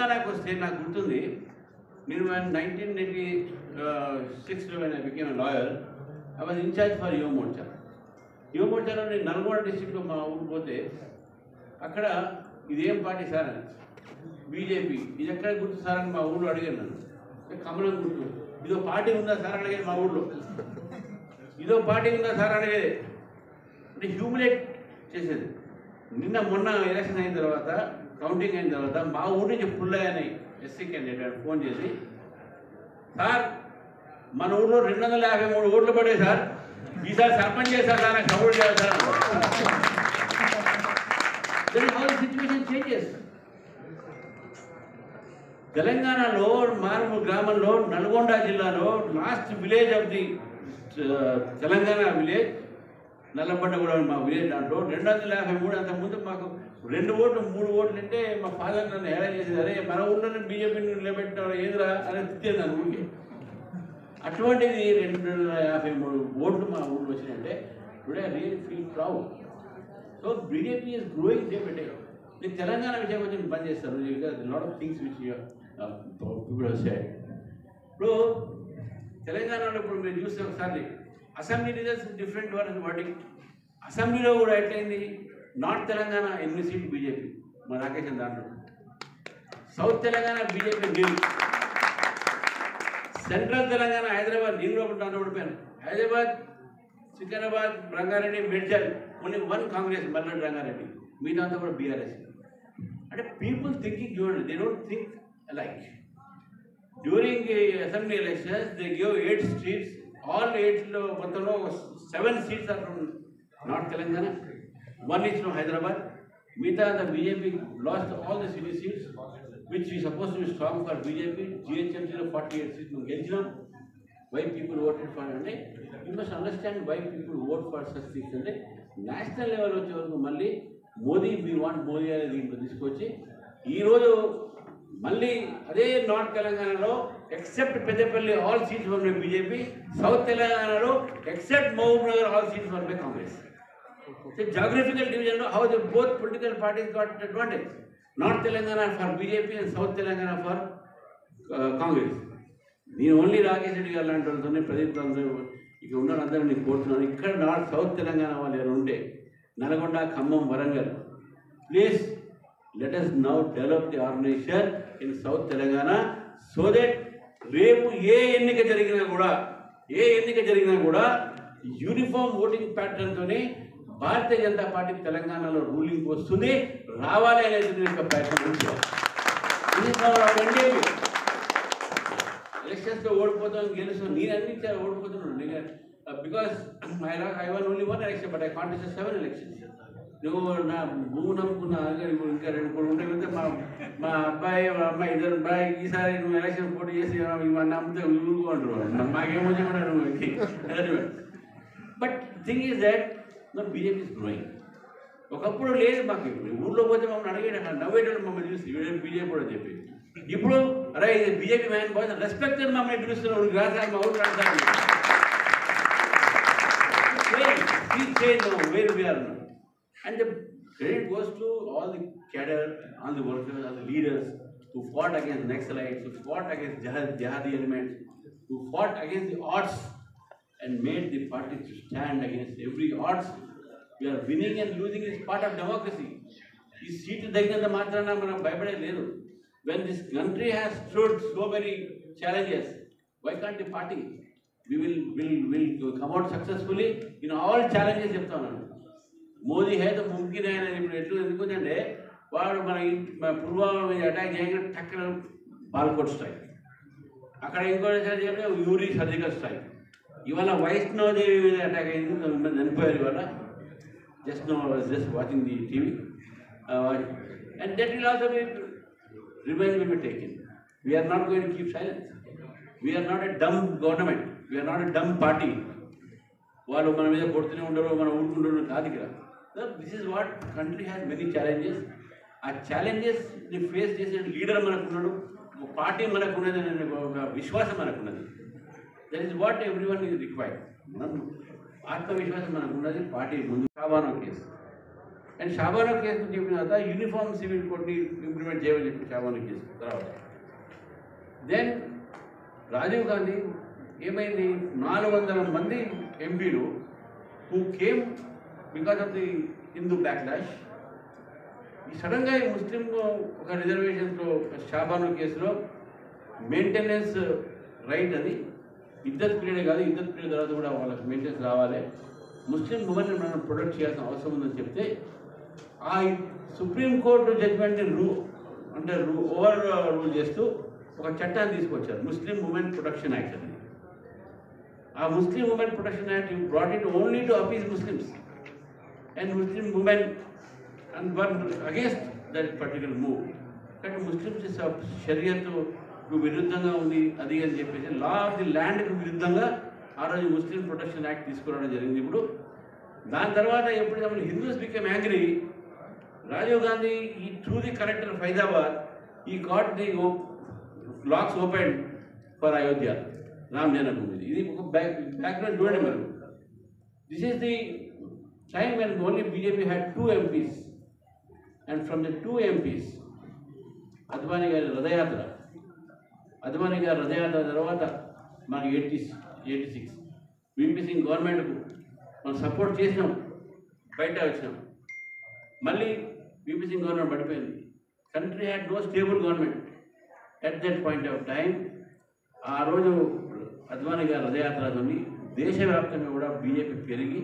తెలంగాణకు వస్తే నాకు గుర్తుంది, నేను 1986 when I became a lawyer, I was in charge for యువ మోర్చా. యువ మోర్చాలో నేను నల్గొండ డిస్ట్రిక్ట్లో మా ఊరు పోతే అక్కడ ఇదేం పార్టీ సార్ అని, బీజేపీ. ఇది ఎక్కడ గుర్తు సార్ అని మా ఊళ్ళో అడిగాను. నన్ను కమలం గుర్తు, ఇదో పార్టీ ఉందా సార్ అడిగేది మా ఊళ్ళో. ఇదో పార్టీ ఉందా సార్ అడిగేది. అంటే హ్యూమిలేట్ చేసేది. మొన్న ఎలక్షన్ అయిన తర్వాత, కౌంటింగ్ అయిన తర్వాత మా ఊరి నుంచి పుల్లయ్య అని ఎస్సీ క్యాండిడేట్ ఫోన్ చేసి, సార్ మన ఊళ్ళో 253 ఓట్లు పడే సార్, ఈసారి సర్పంచ్ చేశారు సార్, నాకు సపోర్ట్ చేయాలి సార్. Situation changes. తెలంగాణలో మారుమూల గ్రామంలో నల్గొండ జిల్లాలో last village of the Telangana village Nallabanda కూడా మా విలేజ్, దాంట్లో 253. అంతకుముందు మాకు 2 ఓట్లు 3 ఓట్లు అంటే మా ఫాదర్ నన్ను ఎలా చేసేది, అరే మన ఊళ్ళోనే బీజేపీని నిలబెట్టిన ఏదిరా అని తిట్టేది నన్ను ఊరికి. అటువంటిది 253 ఓట్లు మా ఊళ్ళో వచ్చినాయంటే today I really feel proud. So BJP is growing day by day. నేను తెలంగాణ విషయం వచ్చి పని చేస్తాను. Lot of things which people have said. ఇప్పుడు తెలంగాణలో ఇప్పుడు మీరు చూస్తే ఒకసారి అసెంబ్లీ రిజల్ట్స్ డిఫరెంట్ వర్డింగ్. అసెంబ్లీలో కూడా ఎట్లయింది, నార్త్ తెలంగాణ 8 సీట్లు బీజేపీ, మా రాకేష్ దాంట్లో. సౌత్ తెలంగాణ బీజేపీ గెలి. సెంట్రల్ తెలంగాణ హైదరాబాద్, నేను కూడా దాంట్లో ఓడిపోయాను. హైదరాబాద్, సికింద్రాబాద్, రంగారెడ్డి, మేడ్చల్ ఓన్లీ 1 కాంగ్రెస్, మల్లెడ్డి రంగారెడ్డి, మిగతా కూడా బీఆర్ఎస్. అంటే పీపుల్ థింకింగ్ చూడండి, they don't think alike. During assembly elections, they gave 8 seats. All 8 మొత్తంలో 7 seats are from North Telangana, 1 is from Hyderabad. Mita the BJP lost all the city seats, which is supposed to be strong for BJP. GHMC 48 seats we gechinam. Why people voted for ante, you must understand why people vote for such things. Ante national level వచ్చే వరకు మళ్ళీ Modi, we want Modi అనేది దీంట్లో తీసుకొచ్చి ఈరోజు మళ్ళీ అదే north తెలంగాణలో except Peddapalli all seats won by BJP, south తెలంగాణలో except Mahabub Nagar all seats won by Congress. Geographical డివిజన్లో how the both political parties got advantage. North Telangana for BJP and south Telangana for Congress. నేను ఓన్లీ రాకేష్ రెడ్డి గారు లాంటి వాళ్ళతోనే ప్రదీప్ అందరూ ఇక్కడ ఉన్న అందరూ నేను కోరుతున్నాను. ఇక్కడ నార్త్ సౌత్ తెలంగాణ వాళ్ళు ఎవరు ఉంటే Nalgonda, Khammam, Warangal, please let us now develop the organization in South Telangana so that రేపు ఏ ఎన్నిక జరిగినా కూడా యూనిఫామ్ ఓటింగ్ ప్యాటర్న్ తోనే భారతీయ జనతా పార్టీ తెలంగాణలో రూలింగ్ వస్తుంది, రావాలి అనేది ఒక ప్యాటర్న్. ఎలక్షన్స్లో ఓడిపోతాం, గెలుస్తాం. నేను అన్ని ఓడిపోతున్నాను because I won only 1 election, but I contested 7 elections. నువ్వు నా భూమి నమ్ముకున్నా ఇంకా 2-3 ఉంటే మా అబ్బాయి మా అమ్మాయి ఇద్దరు అబ్బాయి ఈసారి నువ్వు ఎలక్షన్ పోటీ చేసి నమ్మితే ఊరుకుంటారు, మాకేమో నువ్వు. But thing is that no BJP is growing. ఒకప్పుడు లేదు మాకు. ఊళ్ళో పోతే మమ్మల్ని అడిగాడు, నవ్వేటప్పుడు మమ్మల్ని చూసి బీజేపీ కూడా చెప్పి, ఇప్పుడు అరే ఇది బీజేపీ మ్యాన్ బాయ్ రెస్పెక్టెడ్ మమ్మల్ని పిలుస్తున్నాడు, రాసారు మా ఊరు రాసారు. వేరు we are. And the credit goes to all the cadre, all the workers, all the leaders who fought against Naxalites, who fought against jihadi elements, who fought against the odds and made the party to stand against every odds. We are winning and losing is part of democracy. This seat daginanta maatrana manam bayapade ledu. When this country has stood so many challenges, why can't the party? We will come out successfully in all challenges చెప్తాను. మోదీ హే తో ముమ్కిన్ అయినా ఇప్పుడు ఎట్లు ఎందుకుంటే వాడు మన పుల్వామా మీద attack చేయగానే టక్కన బాల్కోట్ స్ట్రైక్, అక్కడ ఇంకోటి యూరి సర్జికల్ స్ట్రైక్, ఇవాళ వైష్ణోదేవి మీద అటాక్ అయింది, చనిపోయారు ఇవాళ. Just watching the TV and that will also be revenge will be taken. We are not going to keep silence. We are not a dumb government, we are not a dumb party. వాళ్ళు మన మీద కొడుతూనే ఉండరు, మనం ఊరుకుంటారు కాదు ఇక్కడ. This is what country has many challenges. ఆ ఛాలెంజెస్ని ఫేస్ చేసే లీడర్ మనకున్నాడు, ఒక పార్టీ మనకున్నది అనే ఒక విశ్వాసం మనకున్నది. That is what every one is required. మనం ఆత్మవిశ్వాసం మనకున్నది. పార్టీ ముందు కావాలో కేసు అండ్ షాబానా కేసు చెప్పిన తర్వాత యూనిఫామ్ సివిల్ కోడ్ని ఇంప్లిమెంట్ చేయమని చెప్పి షాబానా కేసు తర్వాత దెన్ రాజీవ్ గాంధీ ఏమైంది 400 మంది ఎంపీలు who came because of the Hindu backlash ఈ సడన్గా ఈ ముస్లిం ఒక రిజర్వేషన్తో షాబాను కేసులో మెయింటెనెన్స్ రైట్ అది ఇద్దరు పీరియడ్ కాదు ఇద్దరు పీరియడ్ తర్వాత కూడా వాళ్ళకి మెయింటెనెన్స్ రావాలి ముస్లిం ఉమెన్ని మనం ప్రొటెక్ట్ చేయాల్సిన అవసరం ఉందని చెప్తే ఆ సుప్రీంకోర్టు జడ్జిమెంట్ని ఓవర్ రూల్ చేస్తూ ఒక చట్టాన్ని తీసుకొచ్చారు ముస్లిం ఉమెన్ ప్రొటెక్షన్ యాక్ట్ అని ఆ ముస్లిం women protection act brought it only to appease Muslims and Muslim women and one against that particular move కానీ ముస్లిమ్స్ షరియత్కు విరుద్ధంగా ఉంది అది అని చెప్పేసి లా ఆఫ్ ది ల్యాండ్కు విరుద్ధంగా ఆ రోజు ముస్లిం ప్రొటెక్షన్ యాక్ట్ తీసుకురావడం జరిగింది ఇప్పుడు దాని తర్వాత ఎప్పుడైతే మన హిందూస్ బికమ్ యాంగ్రీ రాజీవ్ గాంధీ ఈ through the collector of Hyderabad ఈ got the locks open for Ayodhya Ram Janmabhoomi ఇది ఒక బ్యాక్గ్రౌండ్ చూడండి మరి this is the time when only BJP had 2 MPs and from the 2 MPs Advani garu Radhayatra tarvata manaku 86 VP Singh government ku మనం support చేసినాం బయట వచ్చినాం మళ్ళీ VP Singh government పడిపోయింది country had no stable government at that point of time ఆ రోజు అద్వానీ గారు రథయాత్రతోని దేశవ్యాప్తంగా కూడా బీజేపీ పెరిగి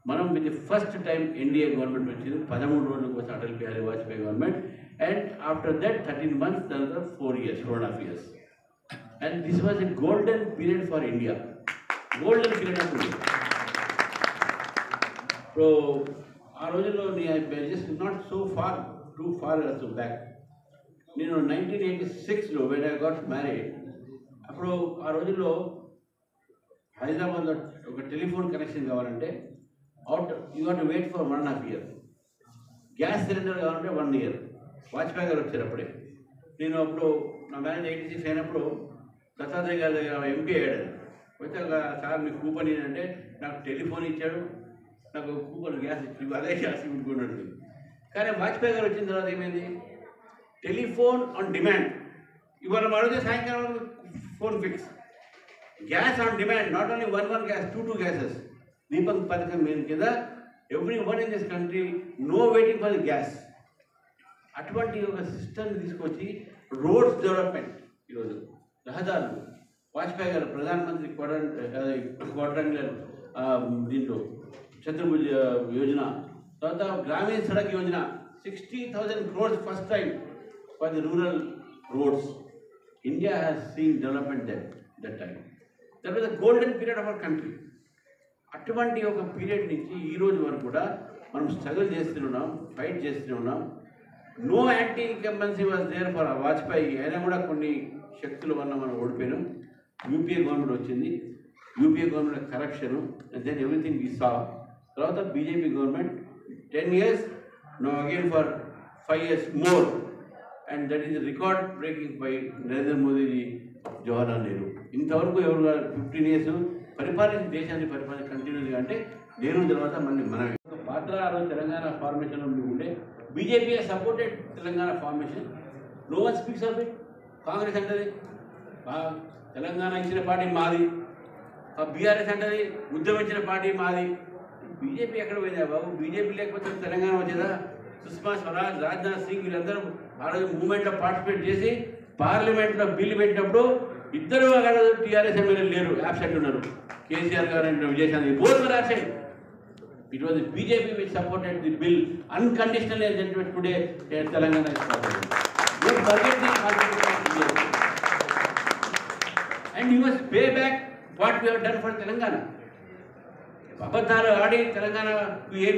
మనం with the first time NDA government వచ్చింది 13 రోజుల కోసం Atal Bihari Vajpayee government and after that 13 months తర్వాత 4 years 4.5 years and this was a golden period for India golden period of India so ఆ రోజుల్లో just not so far too far so back నేను 1986లో when I got married అప్పుడు ఆ రోజుల్లో హైదరాబాద్లో ఒక టెలిఫోన్ కనెక్షన్ కావాలంటే you have to wait for 1.5 years gas cylinder కావాలంటే 1 year వాజ్పేయి గారు వచ్చారు అప్పుడే నేను అప్పుడు నా మ్యారేజ్ 86 అయినప్పుడు దత్తాత్రేయ గారి దగ్గర ఎంపీ అయ్యాడు వచ్చి సార్ మీకు కూపన్ ఏంటంటే నాకు టెలిఫోన్ ఇచ్చాడు నాకు కూపన్ గ్యాస్ ఇచ్చి అదే గ్యాస్ ఇవ్వకున్నాడు కానీ వాజ్పేయి గారు వచ్చిన తర్వాత ఏమైంది టెలిఫోన్ ఆన్ డిమాండ్ ఇవాళ అడిగితే సాయంకాలం phone fix gas on demand not only one gas 2 gases Deepak పథకం కింద every one in this country no waiting for the gas అటువంటి ఒక సిస్టమ్ని తీసుకొచ్చి రోడ్స్ డెవలప్మెంట్ ఈరోజు రహదారులు వాజ్పేయి గారు ప్రధానమంత్రి క్వాడ్రాంగులర్ దీంట్లో చతుర్భుజ యోజన తర్వాత గ్రామీణ Sadak Yojana 60,000 crores first time for the rural roads India has seen development that time that was the golden period of our country అటువంటి ఒక పీరియడ్ నుంచి ఈ రోజు వరకు కూడా మనం స్ట్రగుల్ చేస్తున్నాం ఫైట్ చేస్తున్నాం no anti incumbency was there for Vajpayee అయినా కూడా కొన్ని శక్తుల వల్ల మనం ఓడిపోయినాం యూపీఏ గవర్నమెంట్ వచ్చింది UPA government corruption and then everything we saw తర్వాత BJP government 10 years no again for 5 years more and that is record breaking by Narendra Modiji Jawaharlal Nehru ఇంతవరకు ఎవరు 15 years పరిపాలించిన దేశాన్ని పరిపాలన కంటిన్యూగా అంటే నెహ్రూ తర్వాత మనమే పాత్ర ఆ రోజు తెలంగాణ ఫార్మేషన్లో ఉంటే BJP supported Telangana formation no one speaks of it Congress అంటది తెలంగాణ ఇచ్చిన పార్టీ మాది బీఆర్ఎస్ అంటది ఉద్యమం ఇచ్చిన పార్టీ మాది బీజేపీ ఎక్కడ పోయిందా బాబు బీజేపీ లేకపోతే తెలంగాణ వచ్చేదా సుష్మా స్వరాజ్ రాజ్నాథ్ సింగ్ వీళ్ళందరూ ఆ రోజు మూవ్మెంట్లో పార్టిసిపేట్ చేసి పార్లమెంట్లో బిల్లు పెట్టినప్పుడు ఇద్దరు టీఆర్ఎస్ ఎమ్మెల్యేలు లేరు యాబ్సెంట్ ఉన్నారు కేసీఆర్ గారు and Vijayashanti both were absent it was BJP which supported the bill unconditionally and today Telangana and you must pay back what we have done for Telangana అబద్ధాలు ఆడి తెలంగాణ ఏం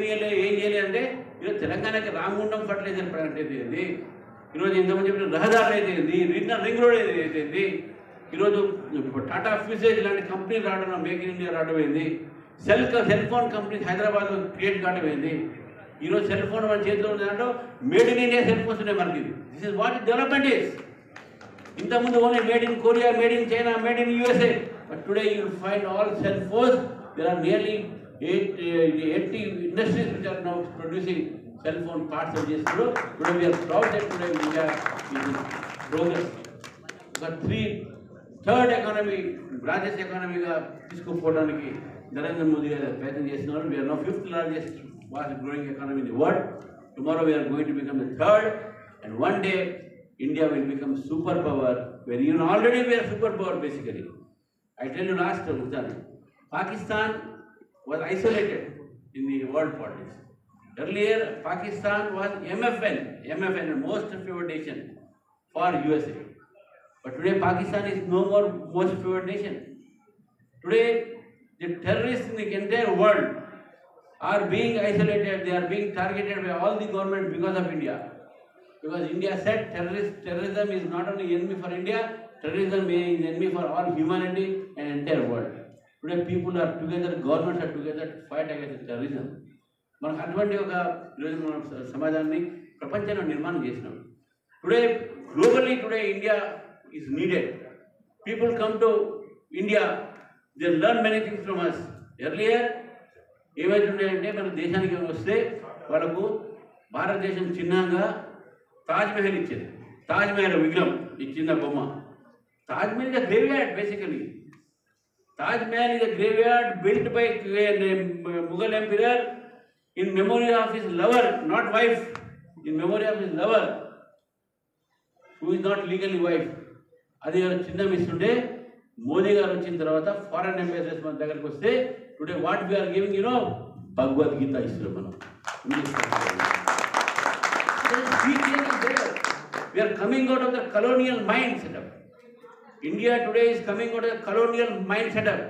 చేయలేదు అంటే ఈరోజు తెలంగాణకి రామగుండం ఫర్టిలైజర్ ప్లాంట్ అయితే ఈరోజు ఇంతమంది చెప్పిన రహదారులు అయితే రింగ్ రోడ్ అయితే ఈరోజు టాటా ఫ్యూసేజ్ లాంటి కంపెనీలు రావడం మేక్ ఇన్ ఇండియా రావడం అయింది సెల్ ఫోన్ కంపెనీ హైదరాబాద్లో క్రియేట్ కావడం అయింది ఈరోజు సెల్ ఫోన్ మన చేతిలో ఉంది దాంట్లో made in India cell phones ఉన్నాయి మనకి this is what development is ఇంతకుముందు only made in Korea made in China made in USA but today you will find all cell phones there are nearly 80 industries which are now producing cell phone parts చేస్తారు. Today we are proud that today India is progress. ఒక third economy largest ఎకానమీగా తీసుకుపోవడానికి నరేంద్ర మోదీ గారు ప్రయత్నం చేస్తున్నారు. We are no fifth largest fast growing economy in the world. Tomorrow we are going to become the third, and one day India will become superpower, where even already we are superpower basically. I tell you last example, Pakistan was isolated in the world politics. Earlier Pakistan was MFN, most favored nation for USA. But today Pakistan is no more most favored nation. Today the terrorists in the entire world are being isolated, they are being targeted by all the governments because of India. Because India said terrorism is not only enemy for India, terrorism is enemy for all humanity and entire world. Today people are together, governments are together to fight against terrorism. మనకు అటువంటి ఒక ఈరోజు మనం సమాజాన్ని ప్రపంచంలో నిర్మాణం చేసినాం. Today globally today India is needed. People come to India, they learn many things from us. Earlier ఏమైతుంటాయంటే మన దేశానికి వస్తే వాళ్ళకు భారతదేశం చిన్నగా తాజ్మహల్ ఇచ్చేది. తాజ్మహల్ విగ్రహం ఈ చిన్న బొమ్మ. Taj Mahal is a graveyard basically. Taj Mahal is a graveyard built by Mughal emperor in memory of his lover, not wife, in memory of his lover who is not legally wife. అది చిన్న మిస్ ఉంటే మోదీ గారు వచ్చిన తర్వాత ఫారెన్ అంబాసిడర్స్ మన దగ్గరికి వస్తే today what we are giving Bhagavad Gita ఇస్తున్నాం మనం. We are coming out of the colonial mind setup. India today is coming out of the colonial mind setup.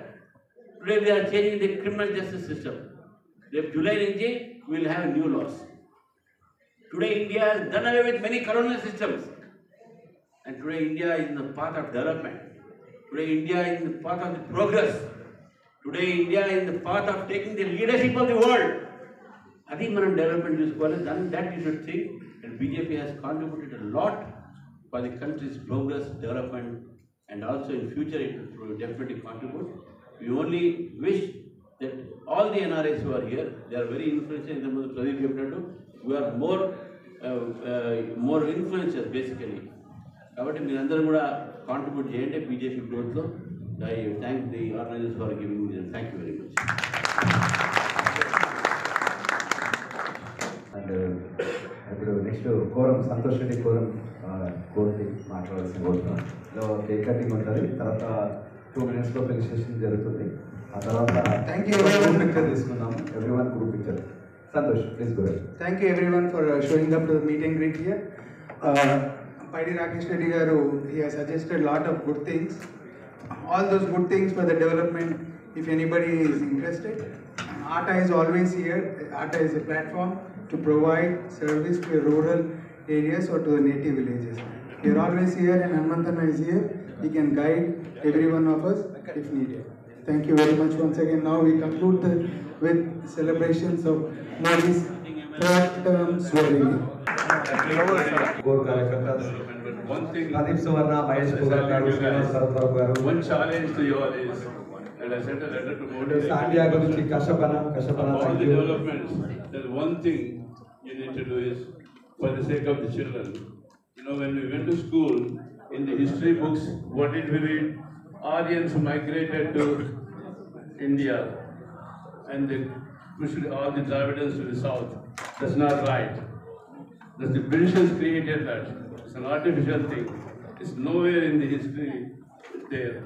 Today we are changing the criminal justice system. If July we will have new laws. Today India has done away with many colonial systems, and today India is in the path of development. Today India is in the path of the progress. Today India is in the path of taking the leadership of the world. Adi manam development chuskole, then that you should think, and BJP has contributed a lot for the country's progress, development, and also in future it will definitely contribute. We only wish that all the NRIs who are here, they are very influential in the Pradeep Jepnadu. We are more influential basically. కాబట్టి మీరందరూ కూడా contribute చేయండి BJP గ్రోత్లో. I thank the organisers for giving me. Thank you very much. And ఇప్పుడు next కోరం సంతోష్ రెడ్డి కోర్టు మాట్లాడాల్సిన కోరుతున్నాను. కేక్ కటింగ్ ఉంటుంది, తర్వాత 2 minutesలో రిజిస్ట్రేషన్ జరుగుతుంది. ఆ తర్వాత థ్యాంక్ యూ ఎవరీవన్ పిక్చర్ తీసుకుందాము. Everyone group picture. Santosh please go ahead. Thank you everyone for showing up to the meet and greet here. Paidi Rakesh Reddy garu, he has suggested lot of good things. All those good things for the development, if anybody is interested. ATA is always here. ATA is a platform to provide service to rural areas or to the native villages. We are always here, and Hanmantana is here. He can guide every one of us if needed. Thank you very much once again. Now we conclude with celebrations of Modi's third term swearing. One thing, Pradeep Suvarna, Mahesh పుగర్ గారు, శ్రీనివాస్ సరస్వరావు గారు. one challenge to you all is, and I sent a letter to Modi. సాండియాగో నుంచి కషపన all thank the you. developments, there's one thing you need to do is, for the sake of the children. You know, when we went to school, in the history books, what did we read? Aryans migrated to India, and they pushed all the Dravidians to the south. That's not right. The Britishers created that. It's an artificial thing. It's nowhere in the history there.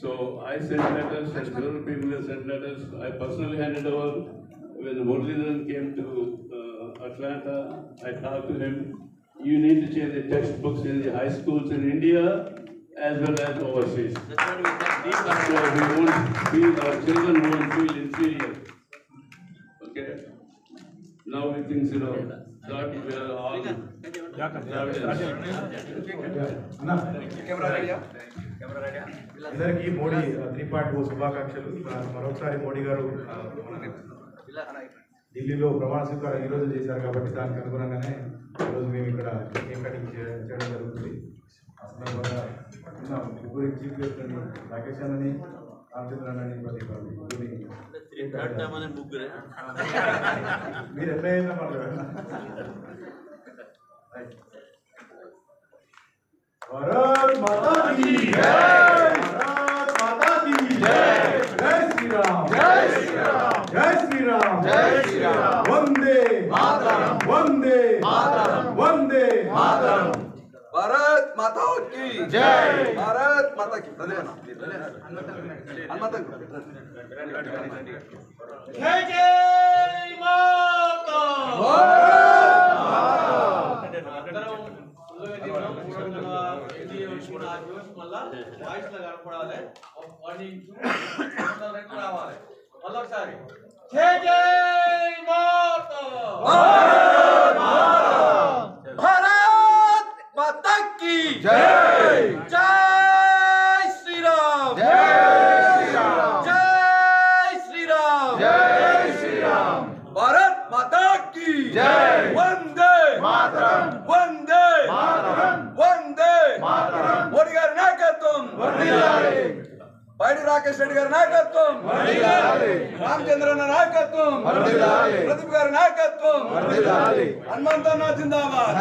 So I sent letters, and several people have sent letters. I personally handed over. When Muralidharan came to Atlanta, I talked to him. You need to change the textbooks in the high schools in India as well as overseas. So we won't feel, our children won't feel inferior. Okay? Now we think, that we are all Dravidians. అందరికీ మోడీ 3.0 శుభాకాంక్షలు. మరొకసారి మోడీ గారు ఢిల్లీలో ప్రమాణ స్వీకారం ఈరోజు చేశారు కాబట్టి దానికి అనుగుణంగానే ఈరోజు మేము ఇక్కడ కేక్ కటింగ్ చేయడం జరుగుతుంది. ఆ సందర్భంగా ముగ్గురు చీఫ్ గెస్ట్ని రాకేష్ అన్నని, రామచంద్రని ప్రదీప్ ముగ్గురే మీరు ఎప్పుడైనా భారత్ మాతా కీ జై, భారత్ మాతా కీ జై, జై శ్రీరామ్, జై శ్రీరామ్, జై శ్రీరామ్, జై శ్రీరామ్, వందే మాతరం, వందే మాతరం, వందే మాతరం, भारत माता की जय, भारत माता की जय जय माता, जय जय माता, भारत माता की जय, जय श्री राम, जय श्री राम, जय श्री राम, जय श्री राम, भारत माता की जय, वंदे मातरम, वंदे मातरम, वंदे मातरम, मोदी गारी नायकत्వం వర్ధిల్లాలి, పైడి రాకేష్ రెడ్డి గారి నాయకత్వం వర్ధిల్లాలి, రామచంద్రన్న నాయకత్వం వర్ధిల్లాలి, ప్రదీప్ గారి నాయకత్వం వర్ధిల్లాలి, హనుమంతన్న జిందాబాద్.